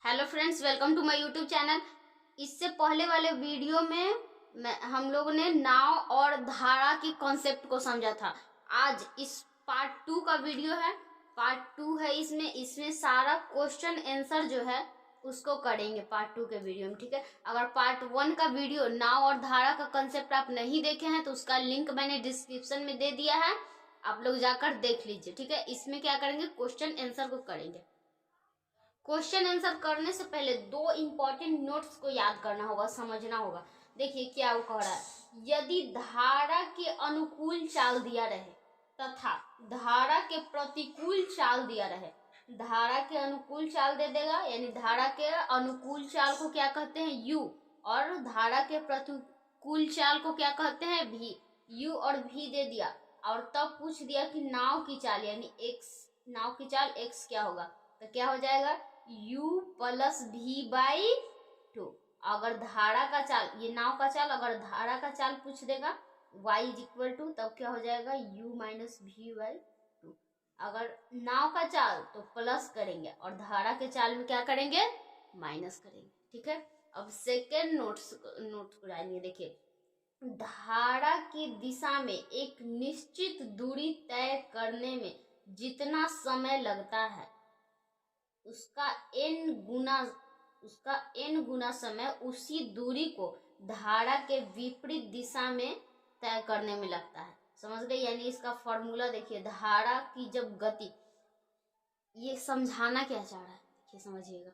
Hello friends, welcome to my YouTube channel. इससे पहले वाले वीडियो में हम लोगों ने नाव और धारा की कॉन्सेप्ट को समझा था। आज इस पार्ट 2 का वीडियो है। पार्ट 2 है इसमें सारा क्वेश्चन आंसर जो है उसको करेंगे पार्ट 2 के वीडियो में, ठीक है। अगर पार्ट 1 का वीडियो नाव और धारा का कॉन्सेप्ट आप नहीं देखे हैं तो उसका लिंक मैंने डिस्क्रिप्शन में दे दिया है, आप लोग जाकर देख लीजिए, ठीक है। इसमें क्या करेंगे, क्वेश्चन आंसर को करेंगे। क्वेश्चन आंसर करने से पहले दो इंपॉर्टेंट नोट्स को याद करना होगा, समझना होगा। देखिए क्या वो कह रहा है, यदि धारा के अनुकूल चाल दिया रहे तथा धारा के प्रतिकूल चाल दिया रहे, धारा के अनुकूल चाल दे देगा यानी धारा के अनुकूल चाल को क्या कहते हैं, यू, और धारा के प्रतिकूल चाल को क्या कहते हैं, भी। यू और भी दे दिया और तब पूछ दिया कि नाव की चाल यानी एक्स, नाव की चाल एक्स क्या होगा, तो क्या हो जाएगा u प्लस भी बाई 2। अगर धारा का चाल, ये नाव का चाल, अगर धारा का चाल पूछ देगा y इज इक्वल टू, तब क्या हो जाएगा u माइनस भी बाई 2। अगर नाव का चाल तो प्लस करेंगे और धारा के चाल में क्या करेंगे, माइनस करेंगे, ठीक है। अब सेकेंड नोट को जानिए। देखिए, धारा की दिशा में एक निश्चित दूरी तय करने में जितना समय लगता है उसका n गुना समय उसी दूरी को धारा के विपरीत दिशा में तय करने में लगता है। समझ गए, यानी इसका फॉर्मूला देखिए, धारा की जब गति, ये समझाना क्या चाह रहा है, देखिए समझिएगा।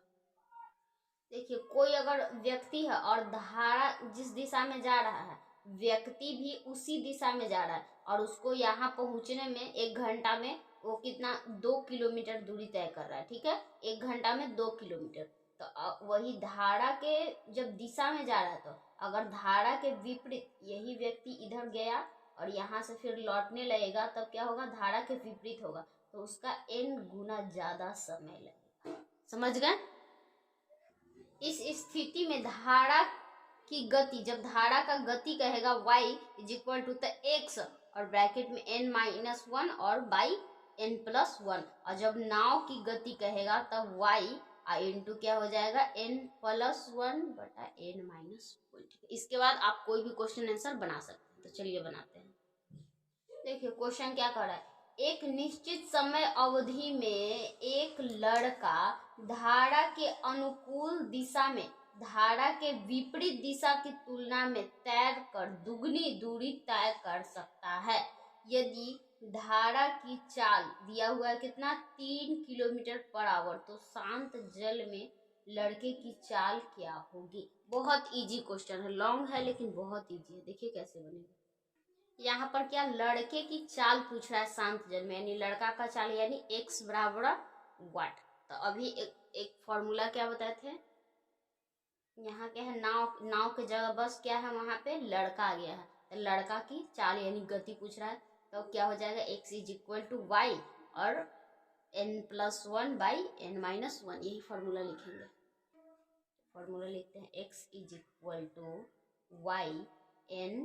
देखिए, कोई अगर व्यक्ति है और धारा जिस दिशा में जा रहा है, व्यक्ति भी उसी दिशा में जा रहा है और उसको यहाँ पहुंचने में 1 घंटा में वो कितना, 2 किलोमीटर दूरी तय कर रहा है, ठीक है। 1 घंटा में 2 किलोमीटर। तो वही धारा के जब दिशा में जा रहा है, तो अगर धारा के विपरीत यही व्यक्ति इधर गया और यहाँ से फिर लौटने लगेगा, तब क्या होगा, धारा के विपरीत होगा, तो उसका n गुना ज्यादा समय लगेगा। समझ गए। इस स्थिति में धारा की गति, जब धारा का गति कहेगा y is equal to the x और ब्रैकेट में n माइनस 1 और बाई n प्लस 1, और जब नाव की गति कहेगा तब y इंटू क्या हो जाएगा, n प्लस 1 बटा n माइनस 1, ठीक है। इसके बाद आप कोई भी क्वेश्चन आंसर बना सकते हैं, तो चलिए बनाते हैं। देखिए क्वेश्चन क्या कर रहा है, एक निश्चित समय अवधि में एक लड़का धारा के अनुकूल दिशा में धारा के विपरीत दिशा की तुलना में तैर कर दुगनी दूरी तय कर सकता है। यदि धारा की चाल दिया हुआ है कितना, 3 किलोमीटर पर आवर, तो शांत जल में लड़के की चाल क्या होगी। बहुत इजी क्वेश्चन है, लॉन्ग है लेकिन बहुत इजी है। देखिए कैसे बनेगा। यहाँ पर क्या, लड़के की चाल पूछ रहा है शांत जल में, यानी लड़का का चाल यानी x बराबर वाट। तो अभी एक फॉर्मूला क्या बताए थे, यहाँ क्या है, नाव के जगह बस क्या है, वहां पे लड़का आ गया है, तो लड़का की चाल यानी गति पूछ रहा है, तो क्या हो जाएगा, x is equal to Y और n plus 1 by n minus 1, यही फॉर्मूला लिखेंगे। फॉर्मूला लिखते हैं, x is equal to Y n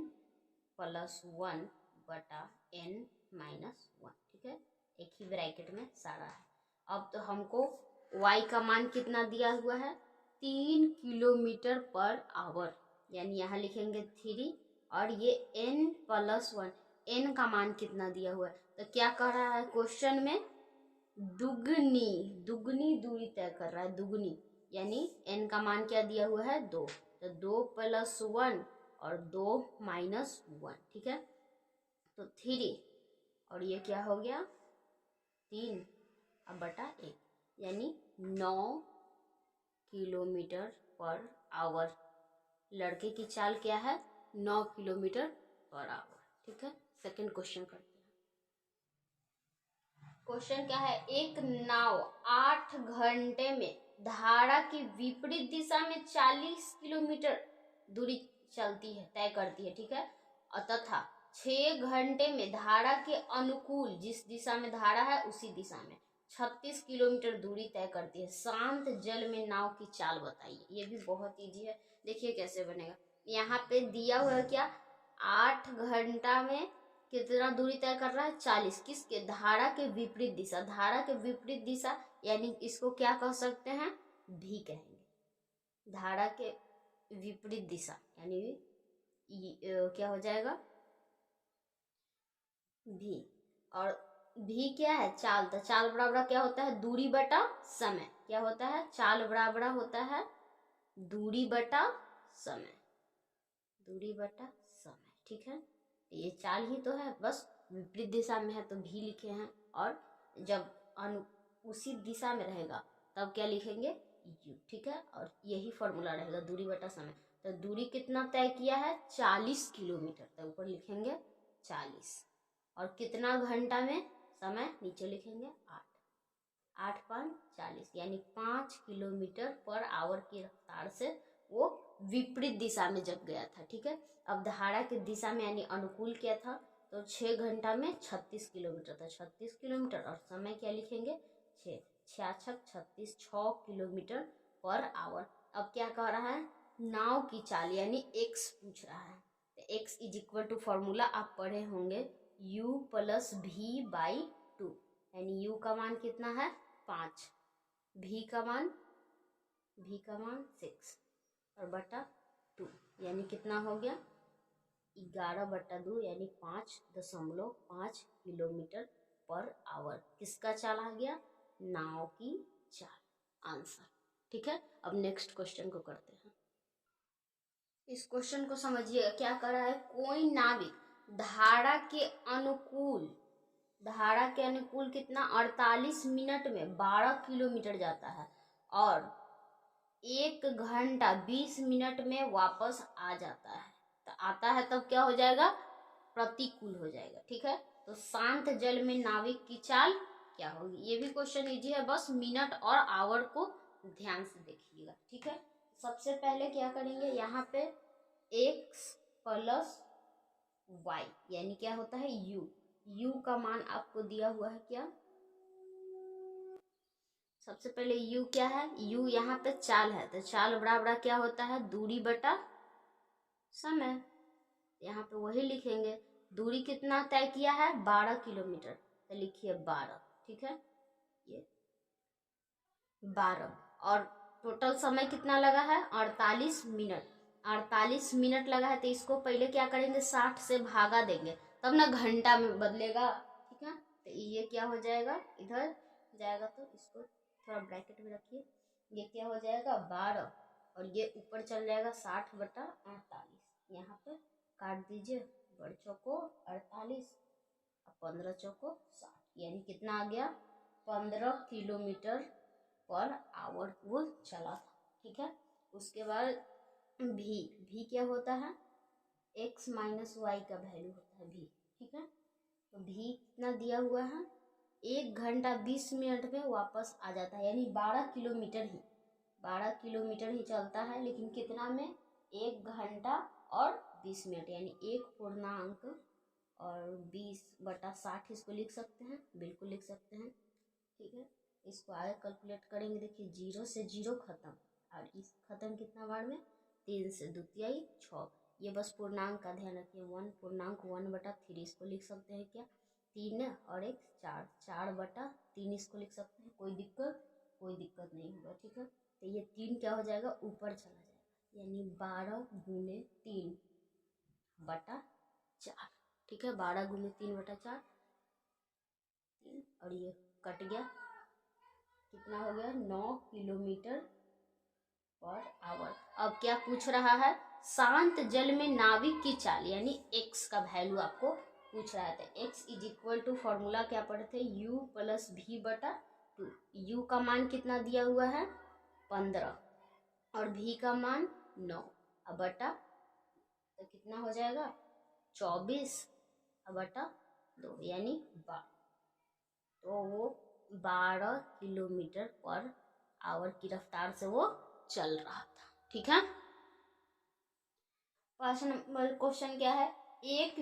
plus 1 बटा n माइनस 1, ठीक है। एक ही ब्रैकेट में सारा है। अब तो हमको y का मान कितना दिया हुआ है, 3 किलोमीटर पर आवर, यानी यहाँ लिखेंगे 3, और ये n प्लस 1, n का मान कितना दिया हुआ है, तो क्या कह रहा है क्वेश्चन में, दुगनी दूरी तय कर रहा है, दुगनी, यानी n का मान क्या दिया हुआ है, 2, तो 2 प्लस 1 और 2 माइनस 1, ठीक है। तो 3 और ये क्या हो गया, 3 अब बटा 1, यानी 9 किलोमीटर पर आवर। लड़के की चाल क्या है, 9 किलोमीटर पर आवर, ठीक है। सेकंड क्वेश्चन करते हैं। क्वेश्चन क्या है, एक नाव 8 घंटे में धारा की विपरीत दिशा में 40 किलोमीटर दूरी चलती है, तय करती है, ठीक है। और तथा 6 घंटे में धारा के अनुकूल, जिस दिशा में धारा है उसी दिशा में 36 किलोमीटर दूरी तय करती है। शांत जल में नाव की चाल बताइए। ये भी बहुत इजी है, देखिए कैसे बनेगा। यहाँ पे दिया हुआ है क्या, 8 घंटा में कितना दूरी तय कर रहा है, 40, किसके, धारा के विपरीत दिशा। धारा के विपरीत दिशा यानी इसको क्या कह सकते हैं, भी कहेंगे। धारा के विपरीत दिशा यानी क्या हो जाएगा, भी। और भी क्या है, चाल। तो चाल बराबर क्या होता है, दूरी बटा समय। क्या होता है, चाल बराबर होता है दूरी बटा समय, दूरी बटा समय। ठीक है, ये चाल ही तो है, बस विपरीत दिशा में है तो भी लिखे हैं। और जब उसी दिशा में रहेगा तब क्या लिखेंगे, यू। ठीक है, और यही फॉर्मूला रहेगा दूरी बटा समय। तो दूरी कितना तय किया है, 40 किलोमीटर। तो ऊपर लिखेंगे 40। और कितना घंटा में समय, नीचे लिखेंगे 8। 8 5 40 यानी 5 किलोमीटर पर आवर की रफ्तार से वो विपरीत दिशा में जब गया था। ठीक है, अब धारा की दिशा में यानी अनुकूल किया था तो 6 घंटा में 36 किलोमीटर था, 36 किलोमीटर। और समय क्या लिखेंगे, 6 66 36 6 किलोमीटर पर आवर। अब क्या कह रहा है, नाव की चाल यानी एक्स पूछ रहा है। तो X is equal to formula आप पढ़े होंगे, u प्लस भी बाई 2। यानी u का मान कितना है, 5, भी का मान 6 और बटा 2 यानी कितना हो गया, 11/2 यानी 5.5 किलोमीटर पर आवर। किसका चाल आ गया, नाव की चाल, आंसर। ठीक है, अब नेक्स्ट क्वेश्चन को करते हैं। इस क्वेश्चन को समझिए, क्या कर रहा है, कोई नाविक धारा के अनुकूल कितना 48 मिनट में 12 किलोमीटर जाता है और 1 घंटा 20 मिनट में वापस आ जाता है। तो आता है तब क्या हो जाएगा, प्रतिकूल हो जाएगा। ठीक है, तो शांत जल में नाविक की चाल क्या होगी। ये भी क्वेश्चन इजी है, बस मिनट और आवर को ध्यान से देखिएगा। ठीक है, सबसे पहले क्या करेंगे, यहाँ पे x प्लस y यानी क्या होता है, u का मान आपको दिया हुआ है क्या, सबसे पहले u क्या है, u यहाँ पे चाल है। तो चाल बराबर क्या होता है, दूरी बटा समय। यहाँ पे वही लिखेंगे, दूरी कितना तय किया है, 12 किलोमीटर। तो लिखिए 12। ठीक है, ये 12। और टोटल समय कितना लगा है, 48 मिनट। 48 मिनट लगा है, तो इसको पहले क्या करेंगे, 60 से भागा देंगे तब ना घंटा में बदलेगा। ठीक है, तो ये क्या हो जाएगा, इधर जाएगा तो इसको थोड़ा ब्रैकेट में रखिए। ये क्या हो जाएगा 12 और ये ऊपर चल जाएगा 60/48। यहाँ पे काट दीजिए, बड़ चौको 48 और 15 चौको 60 यानी कितना आ गया, 15 किलोमीटर पर आवर वो चला था। ठीक है, उसके बाद भी क्या होता है, x माइनस वाई का वैल्यू होता है भी। ठीक है, तो भी कितना दिया हुआ है, 1 घंटा 20 मिनट में वापस आ जाता है। यानी 12 किलोमीटर ही चलता है, लेकिन कितना में, 1 घंटा और 20 मिनट यानी 1 और 20/60 इसको लिख सकते हैं, बिल्कुल लिख सकते हैं। ठीक है, इसको आगे कैलकुलेट करेंगे, देखिए 0 से 0 खत्म और इस खत्म कितना बार में, 3 से 2 तिहाई 6। ये बस पूर्णांक का ध्यान रखिए, 1/3 इसको लिख सकते हैं क्या, 3 और 1 4, 4/3 इसको लिख सकते हैं। कोई दिक्कत नहीं होगा। ठीक है, तो ये 3 क्या हो जाएगा, ऊपर चला जाएगा यानी 12 गुने 3/4। ठीक है, 12 गुने 3/4 3 और ये कट गया, कितना हो गया, 9 किलोमीटर पर आवर। अब क्या पूछ रहा है, शांत जल में नाविक की चाल यानी x का वैल्यू आपको पूछ रहा है। तो x is equal to formula क्या पढ़े थे, u प्लस v/2। u का मान कितना दिया हुआ है, 15 और v का मान 9 अब बटा, तो कितना हो जाएगा 24/2 यानी 12। तो वो 12 किलोमीटर पर आवर की रफ्तार से वो चल रहा था। ठीक है, 5 नंबर क्वेश्चन क्या है, एक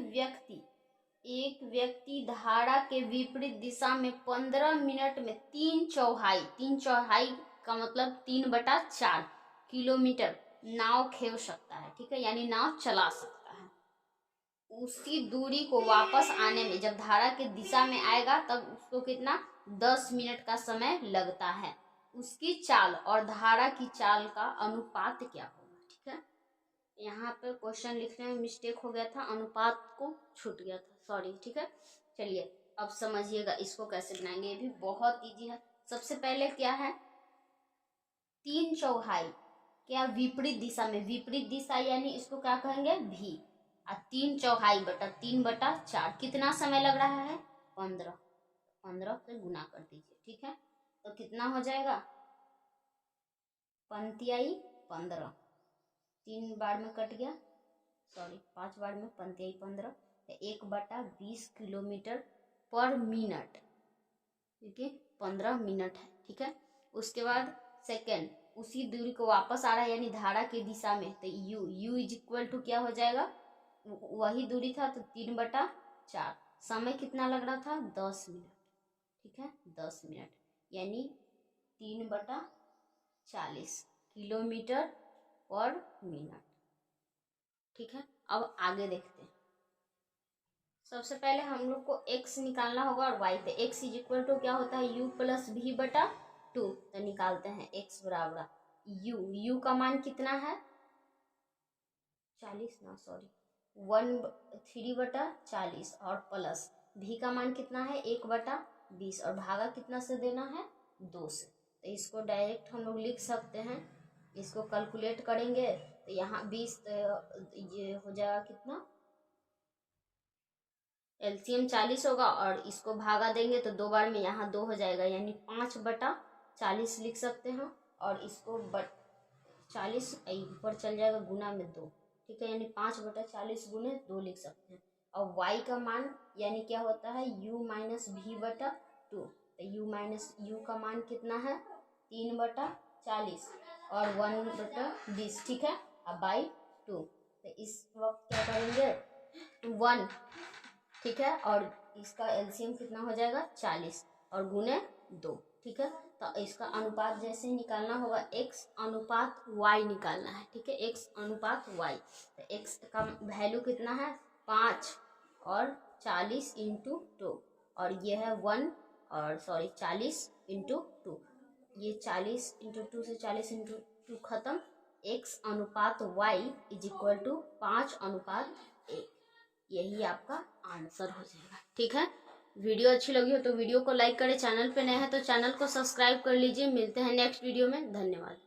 व्यक्ति धारा के विपरीत दिशा में 15 मिनट में 3/4 का मतलब 3/4 किलोमीटर नाव खेव सकता है। ठीक है, यानी नाव चला सकता है। उसी दूरी को वापस आने में जब धारा के दिशा में आएगा तब उसको कितना 10 मिनट का समय लगता है। उसकी चाल और धारा की चाल का अनुपात क्या होगा। ठीक है, यहाँ पे क्वेश्चन लिखने में मिस्टेक हो गया था, अनुपात को छूट गया था, सॉरी। ठीक है, चलिए अब समझिएगा इसको कैसे बनाएंगे, ये भी बहुत इजी है। सबसे पहले क्या है, 3/4 क्या विपरीत दिशा में, विपरीत दिशा यानी इसको क्या कहेंगे भी, और 3/4 बटा 3/4 कितना समय लग रहा है 15, 15 से गुना कर दीजिए। ठीक है, तो कितना हो जाएगा 15 15, 3 बार में कट गया, सॉरी 5 बार में 15 15, 1/20 किलोमीटर पर मिनट, क्योंकि 15 मिनट है। ठीक है, उसके बाद सेकेंड, उसी दूरी को वापस आ रहा है यानी धारा की दिशा में, तो u इज इक्वल टू क्या हो जाएगा, वही दूरी था तो 3/4, समय कितना लग रहा था 10 मिनट। ठीक है, 10 मिनट यानी 3/40 किलोमीटर पर मिनट। ठीक है, अब आगे देखते हैं। सबसे पहले हम लोग को x निकालना होगा और y पे, x इज इक्वल टू क्या होता है u प्लस v बटा 2, तो निकालते हैं x बराबर u का मान कितना है 40 ना, सॉरी 3/40 और प्लस v का मान कितना है 1/20 और भागा कितना से देना है 2 से, तो इसको डायरेक्ट हम लोग लिख सकते हैं। इसको कैलकुलेट करेंगे तो यहाँ 20, तो ये हो जाएगा कितना, एलसीएम 40 होगा और इसको भागा देंगे तो 2 बार में, यहाँ 2 हो जाएगा यानी 5/40 लिख सकते हैं, और इसको 40 ऊपर चल जाएगा गुना में 2। ठीक है, यानी 5/40 गुने 2 लिख सकते हैं। और y का मान यानी क्या होता है u माइनस v बटा 2, तो u का मान कितना है 3/40 और 1/20। ठीक है, अब बाई 2, तो इस वक्त क्या करेंगे 1, ठीक है, और इसका एलसीएम कितना हो जाएगा 40 और गुने 2। ठीक है, तो इसका अनुपात जैसे ही निकालना होगा x अनुपात y निकालना है। ठीक है, x अनुपात y, तो x का वैल्यू कितना है 5 और 40 इंटू 2, और ये है 1 और सॉरी 40 इंटू 2, ये 40 इंटू 2 से 40 इंटू 2 खत्म, x अनुपात y इज इक्वल टू 5:1, यही आपका आंसर हो जाएगा। ठीक है, वीडियो अच्छी लगी हो तो वीडियो को लाइक करें, चैनल पे नए हैं तो चैनल को सब्सक्राइब कर लीजिए। मिलते हैं नेक्स्ट वीडियो में, धन्यवाद।